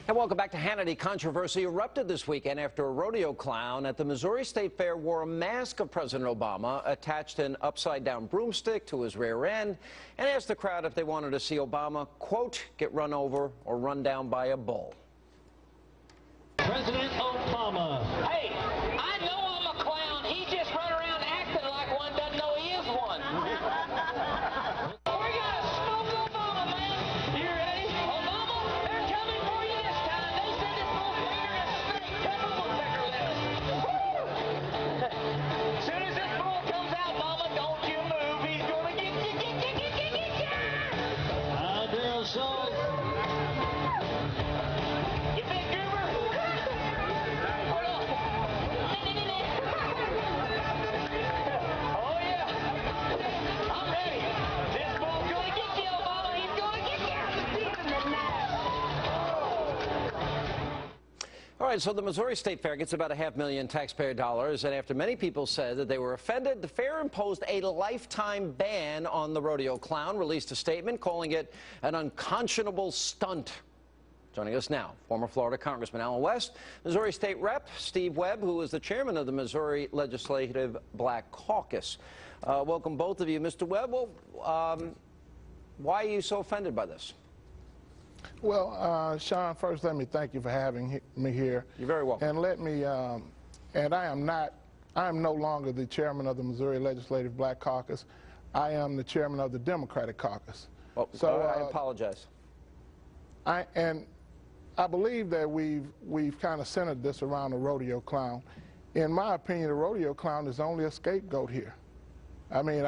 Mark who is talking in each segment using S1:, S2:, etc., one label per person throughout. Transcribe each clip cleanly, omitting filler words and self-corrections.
S1: And welcome back to Hannity. Controversy erupted this weekend after a rodeo clown at the Missouri State Fair wore a mask of President Obama, attached an upside-down broomstick to his rear end, and asked the crowd if they wanted to see Obama, quote, get run over or run down by a bull.
S2: President Obama.
S3: Hey, I know I'm a clown. He just run around acting like one, doesn't know he is one. We're gonna smoke Obama, man. You ready? Obama, they're coming for you this time. They said this little finger is a snake. Come on, Pecker Lewis. As soon as this bull comes out, Mama, don't you move. He's gonna get you.
S2: I dare so.
S3: You big goober. Hold on. Oh, yeah. I'm ready. This bull's gonna get you, Obama. He's gonna get you.
S1: All right, so the Missouri State Fair gets about $500,000 taxpayer dollars, and after many people said that they were offended, the fair imposed a lifetime ban on the rodeo clown, released a statement calling it an unconscionable stunt. Joining us now, former Florida Congressman Allen West, Missouri State Rep Steve Webb, who is the chairman of the Missouri Legislative Black Caucus. Welcome, both of you. Mr. Webb, well, why are you so offended by this?
S4: Well, Sean, first let me thank you for having me here.
S1: You're very welcome.
S4: And let me, and I am no longer the chairman of the Missouri Legislative Black Caucus. I am the chairman of the Democratic Caucus.
S1: Well, so I apologize.
S4: I believe that we've kind of centered this around the rodeo clown. In my opinion, the rodeo clown is only a scapegoat here. I mean,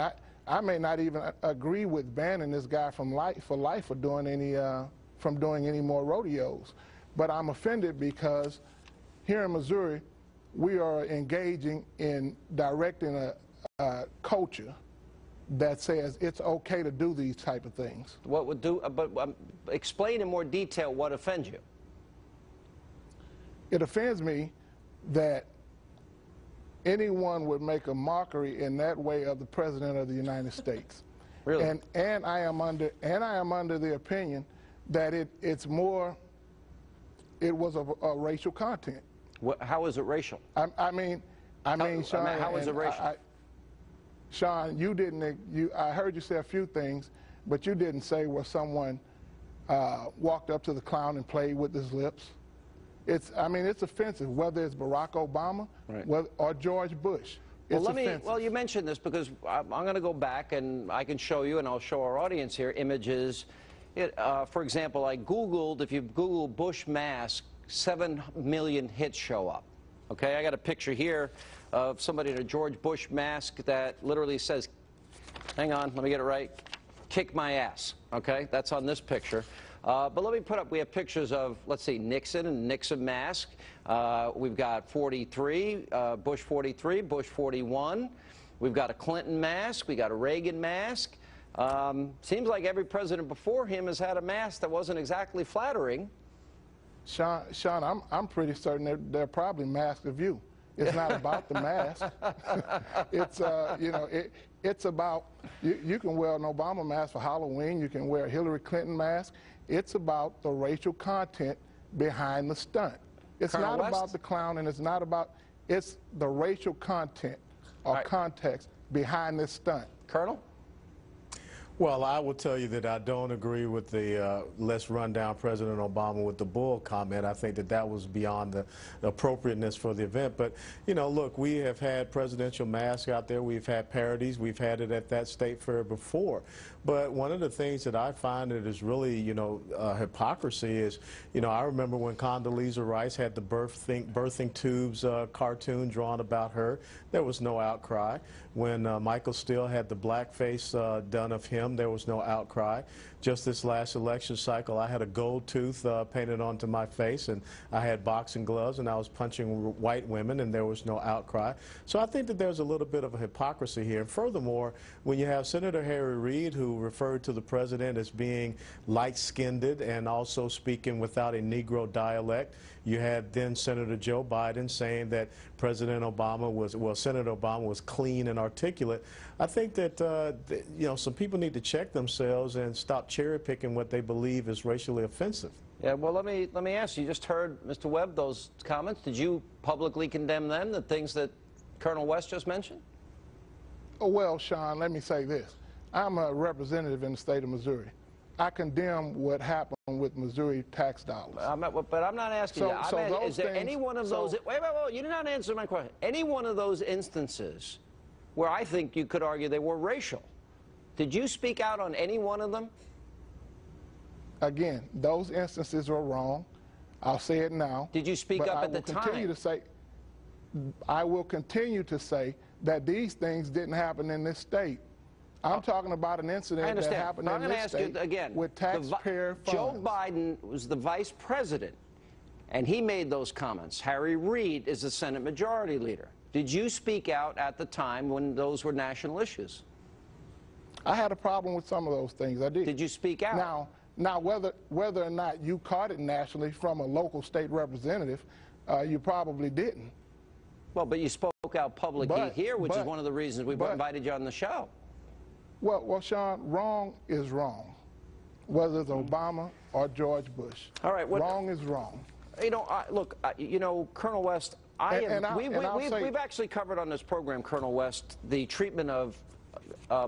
S4: I may not even agree with banning this guy from life for doing any from doing any more rodeos, but I'm offended because here in Missouri we are engaging in directing a culture that says it's okay to do these type of things.
S1: What would do? But explain in more detail what offends you.
S4: It offends me that anyone would make a mockery in that way of the President of the United States.
S1: Really?
S4: And I am under the opinion that it was a racial content.
S1: How is it racial?
S4: I mean, Sean.
S1: How is it racial?
S4: Sean, I heard you say a few things, but you didn't say where someone walked up to the clown and played with his lips. I mean, it's offensive, whether it's Barack Obama or George Bush. It's offensive.
S1: Well, you mentioned this because I'm going to go back and I can show you, and I'll show our audience here, images. For example, I Googled, if you Google Bush mask, 7 million hits show up. Okay, I got a picture here of somebody in a George Bush mask that literally says, hang on, let me get it right, kick my ass. Okay, that's on this picture. But let me put up, we have pictures of, let's see, Nixon and Nixon mask. We've got 43, Bush 43, Bush 41. We've got a Clinton mask. We got a Reagan mask. Seems like every president before him has had a mask that wasn't exactly flattering.
S4: Sean, I'm pretty certain they're probably masked of you. It's not about the mask. It's you know, it's about you can wear an Obama mask for Halloween. You can wear a Hillary Clinton mask. It's about the racial content behind the stunt. It's
S1: Colonel
S4: not
S1: West?
S4: about the clown, and it's the racial content or context behind this stunt.
S1: Colonel?
S5: Well, I will tell you that I don't agree with the let's run down President Obama with the bull comment. I think that was beyond the appropriateness for the event. But, you know, look, we have had presidential masks out there. We've had parodies. We've had it at that state fair before. But one of the things that I find that is really, you know, hypocrisy is, you know, I remember when Condoleezza Rice had the birthing tubes cartoon drawn about her. There was no outcry. When Michael Steele had the blackface done of him, there was no outcry. Just this last election cycle, I had a gold tooth painted onto my face, and I had boxing gloves, and I was punching white women, and there was no outcry. So I think that there's a little bit of a hypocrisy here. And furthermore, when you have Senator Harry Reid, who referred to the president as being light-skinned and also speaking without a Negro dialect, you had then Senator Joe Biden saying that President Obama was, well, Senator Obama was clean and articulate. I think that, you know, some people need to check themselves and stop cherry-picking what they believe is racially offensive.
S1: Yeah, well, let me ask you. You just heard Mr. Webb those comments. Did you publicly condemn them, the things that Colonel West just mentioned?
S4: Oh, well, Sean, let me say this. I'm a representative in the state of Missouri. I condemn what happened with Missouri tax dollars.
S1: But I'm not asking you. Is there any one of those? Wait, you did not answer my question. Any one of those instances where I think you could argue they were racial? Did you speak out on any one of them?
S4: Again, those instances were wrong. I'll say it now.
S1: Did you speak up at the time?
S4: I will continue to say that these things didn't happen in this state. I'm talking about an incident that happened in this state with taxpayer funds.
S1: Joe Biden was the vice president, and he made those comments. Harry Reid is the Senate Majority Leader. Did you speak out at the time when those were national issues?
S4: I had a problem with some of those things. I did.
S1: Did you speak out?
S4: Now, whether or not you caught it nationally from a local state representative, you probably didn't.
S1: Well, but you spoke out publicly here, which is one of the reasons we invited you on the show.
S4: Well, Sean, wrong is wrong, whether it's Obama or George Bush.
S1: All right,
S4: wrong is wrong.
S1: You know, look, you know, Colonel West, we've actually covered on this program, Colonel West, the treatment of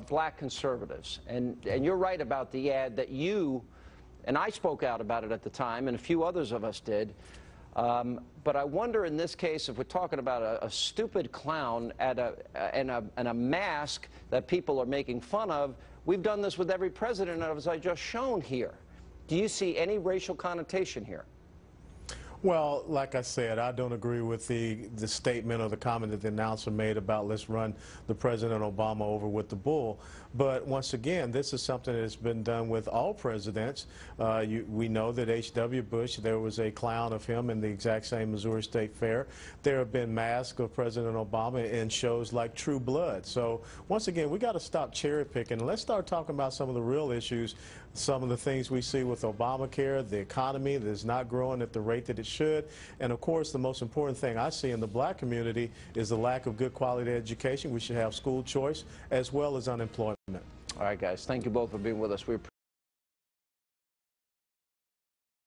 S1: black conservatives, and you're right about the ad that you and I spoke out about it at the time, and a few others of us did. But I wonder in this case, if we're talking about a stupid clown and a mask that people are making fun of, we've done this with every president, as I just shown here. Do you see any racial connotation here?
S5: Well, like I said, I don't agree with the statement or the comment that the announcer made about let's run the President Obama over with the bull. But once again, this is something that's been done with all presidents. We know that H.W. Bush, there was a clown of him in the exact same Missouri State Fair. There have been masks of President Obama in shows like True Blood. So once again, we got to stop cherry picking. Let's start talking about some of the real issues, some of the things we see with Obamacare, the economy that is not growing at the rate that it should. And of course, the most important thing I see in the black community is the lack of good quality education. We should have school choice as well as unemployment.
S1: All right, guys. Thank you both for being with us. We appreciate